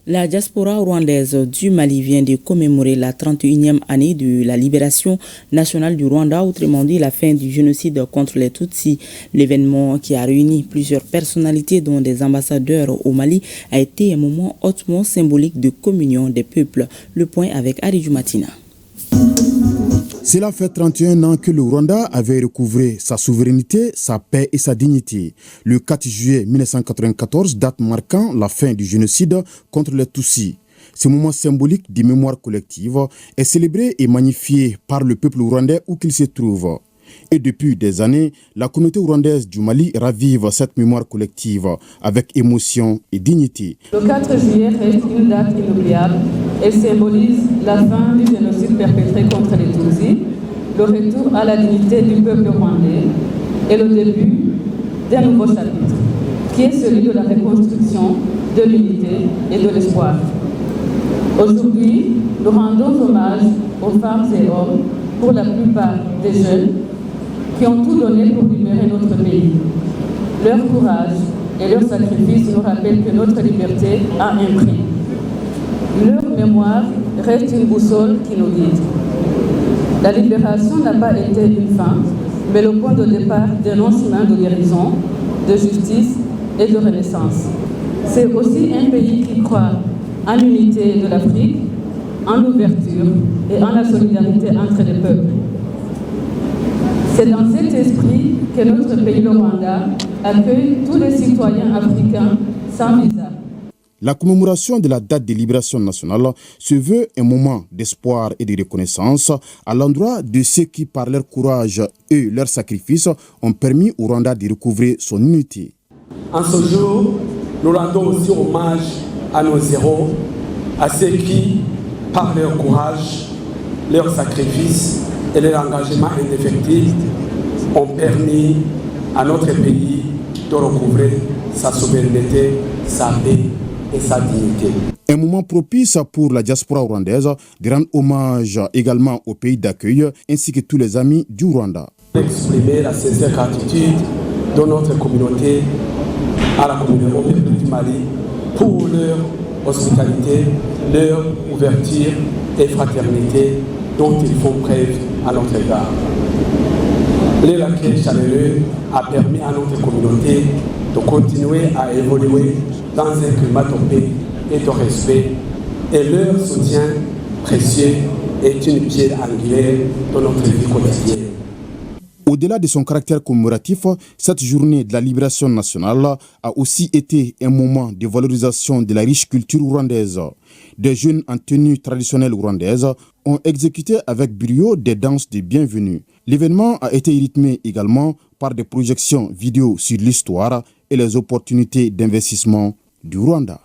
La diaspora rwandaise du Mali vient de commémorer la 31e année de la libération nationale du Rwanda, autrement dit la fin du génocide contre les Tutsis. L'événement qui a réuni plusieurs personnalités dont des ambassadeurs au Mali a été un moment hautement symbolique de communion des peuples. Le point avec Aridou Matina. Cela fait 31 ans que le Rwanda avait recouvré sa souveraineté, sa paix et sa dignité. Le 4 juillet 1994, date marquant la fin du génocide contre les Tutsis. Ce moment symbolique de mémoire collective est célébré et magnifié par le peuple rwandais où qu'il se trouve. Et depuis des années, la communauté rwandaise du Mali ravive cette mémoire collective avec émotion et dignité. Le 4 juillet reste une date inoubliable et symbolise la fin du génocide perpétré contre les Tutsis, le retour à la dignité du peuple rwandais et le début d'un nouveau chapitre, qui est celui de la reconstruction, de l'unité et de l'espoir. Aujourd'hui, nous rendons hommage aux femmes et hommes, pour la plupart des jeunes, qui ont tout donné pour libérer notre pays. Leur courage et leur sacrifice nous rappellent que notre liberté a un prix. Leur mémoire reste une boussole qui nous guide. La libération n'a pas été une fin, mais le point de départ d'un long chemin de guérison, de justice et de renaissance. C'est aussi un pays qui croit en l'unité de l'Afrique, en l'ouverture et en la solidarité entre les peuples. C'est dans cet esprit que notre pays, le Rwanda, accueille tous les citoyens africains sans visa. La commémoration de la date de libération nationale se veut un moment d'espoir et de reconnaissance à l'endroit de ceux qui, par leur courage et leur sacrifice, ont permis au Rwanda de recouvrer son unité. En ce jour, nous rendons aussi hommage à nos héros, à ceux qui, par leur courage, leur sacrifice et leur engagement indéfectible, ont permis à notre pays de recouvrer sa souveraineté, sa paix et sa dignité. Un moment propice pour la diaspora rwandaise de rendre hommage également au pays d'accueil ainsi que tous les amis du Rwanda. Exprimer la sincère gratitude de notre communauté à la communauté du Mali pour leur hospitalité, leur ouverture et fraternité dont ils font preuve à notre égard. Leur accueil chaleureux a permis à notre communauté de continuer à évoluer dans un climat de paix et de respect, et leur soutien précieux est une pierre angulaire de notre vie quotidienne. Au-delà de son caractère commémoratif, cette journée de la libération nationale a aussi été un moment de valorisation de la riche culture rwandaise. Des jeunes en tenue traditionnelle rwandaise ont exécuté avec brio des danses de bienvenue. L'événement a été rythmé également par des projections vidéo sur l'histoire et les opportunités d'investissement du Rwanda.